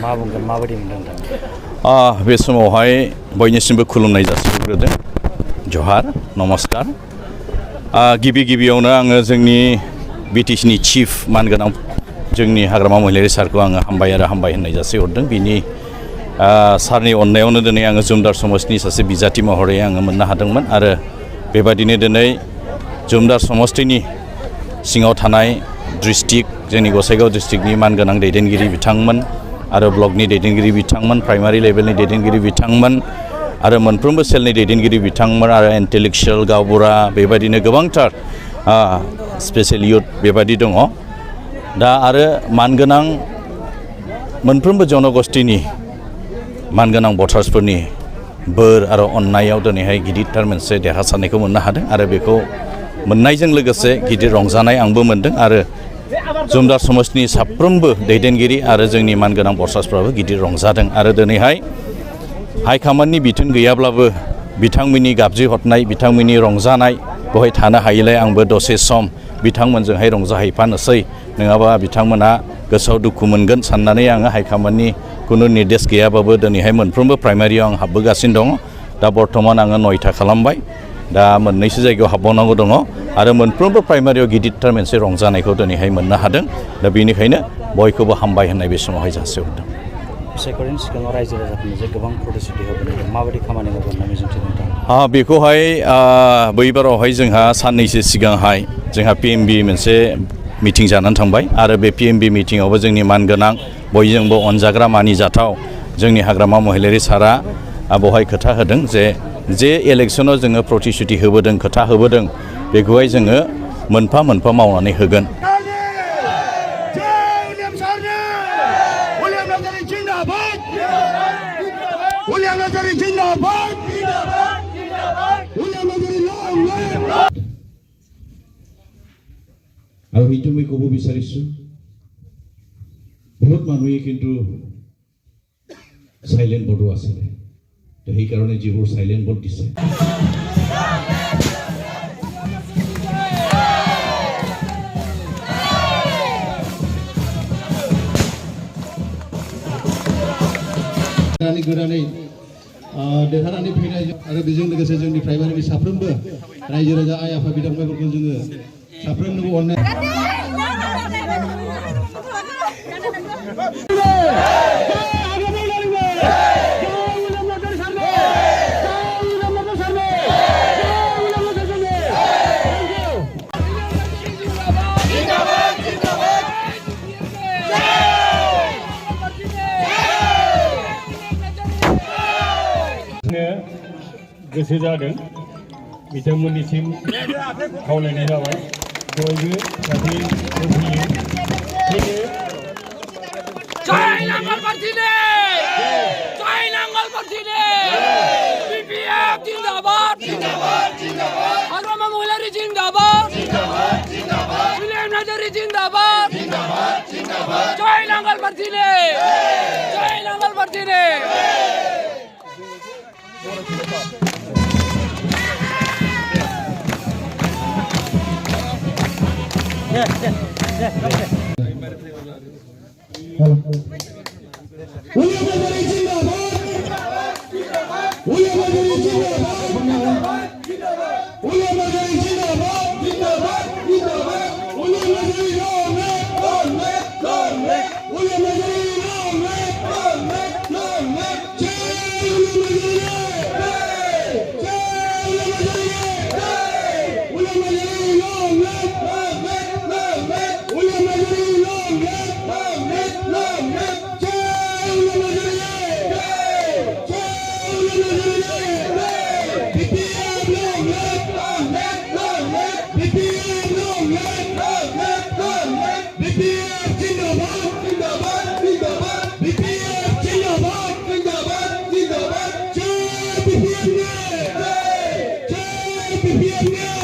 मा बुंगोन माबायदि मोनदों नोंथां? बे समावहाय बयनिसिमबो खुलुमनाय जासिहरग्रोदों। जहार नमस्कार। गिबियावनो आङो जोंनि बिटिसिनि चिफ मानगोनां जोंनि हाग्रामा महिलारि सारखौ आङो हामबाय होननाय जासिहरदों। बिनि सारनि अननायावनो दिनै आङो जुमदार समष्टिनि सासे बिजाथि महरै आङो मोननो हादोंमोन आरो बेबादिनो दिनै जुमदार समष्टिनि सिङाव थानाय डिस्ट्रिक्ट जोंनि गसाइगाव डिस्ट्रिक्टनि मानगोनां दैदेनगिरि बिथांमोन आरो ब्लकनि दैदेनगिरि बिथांमोन, प्राइमारि लेभेलनि दैदेनगिरि बिथांमोन आरो मोनफ्रोमबो सेलनि दैदेनगिरि बिथांमोन आरो इन्टेलेक्सुवेल गावबुरा बेबायदिनो गोबांथार स्पेसियेल इयुथ बेबायदि दङ। दा आरो मानगोनां मोनफ्रोमबो जनगोष्ठीनि मानगोनां भटार्सफोरनि बोर आरो अननायाव दिनैहाय गिदिरथार मोनसे देरहासारनायखौ मोननो हादों आरो बेखौ मोननायजों लोगोसे गिदिर रंजानाय आंबो मोनदों आरो जुमदार समष्टिनि साफ्रोमबो दैदेनगिरि आरो जोंनि मानगोनां भटार्सफ्राबो गिदिर रंजादों आरो दिनैहाय हाइकमान्डनि बिथोन गैयाब्लाबो बिथांमोननि गाबज्रिहरनाय बिथांमोननि रंजानाय बेवहाय थानो हायैलाय आंबो दसे सम बिथांमोनजोंहाय रंजाहैफानोसै, नङाबा बिथांमोना गोसोआव दुखु मोनगोन साननानै आङो हाइकमान्डनि खुनु निर्देश गैयाबाबो दिनैहाय मोनफ्रोमबो प्राइमारियाव आं हाबबोगासिनो दङ। दा बर्थमान आङो 9था खालामबाय, दा मोननैसो जायगायाव हाबबावनांगौ दङ आरो मोनफ्रोमबो प्राइमारियाव गिदिरथार मोनसे रंजानायखौ दिनैहाय मोननो हादों। दा बेनिखायनो बयखौबो हामबाय होननाय बे समावहाय जासिहरदों। बिसायख'थिनि सिगाङाव रायजो राजाफोरनो जे गोबां प्रतिश्रुति होबोदों, माबायदि खामानि मावगोन होनना मिजिंथिदों नोंथां? बेखौहाय बैबारावहाय जोंहा साननैसो सिगांहाय जोंहा PMB मोनसे मिटिं जानानै थांबाय आरो बे PMB मिटिङावबो जोंनि मानगोनां बयजोंबो अनजाग्रा मानिजाथाव जोंनि हाग्रामा महिलारि सारा बेवहाय खोथा होदों जे इलेक्सनाव जोङो प्रतिश्रुति होबोदों, खोथा होबोदों, बेखौहाय जोङो मोनफा मोनफा मावनानै होगोन। আৰু সেইটো মই ক'ব বিচাৰিছোঁ, বহুত মানুহে কিন্তু চাইলেণ্ট ভোটো আছিলে, তো সেইকাৰণে যিবোৰ চাইলেণ্ট ভোট দিছে गोदानै देरहानानै फैनाय आरो बेजों लोगोसे जोंनि प्राइमारिनि साफ्रोमबो रायजो राजा आइ आफा बिदा फंबायफोरखौ जोङो साफ्रोमनोबो अननाय गोसो जादों। बिथांमोननिसिम खावलायनाय जाबाय बयबो जाहाथे होफैयो। जय नांगल पार्टीने, जय नांगल पार्टीने, BPF जिंदाबाद, जिंदाबाद, जिंदाबाद, हाग्रामा महिलारि जिंदाबाद, जिंदाबाद, जिंदाबाद, विलियम नार्जारी जिंदाबाद, जिंदाबाद, जिंदाबाद, जय नांगल पार्टीने, जय नांगल पार्टीने। BPF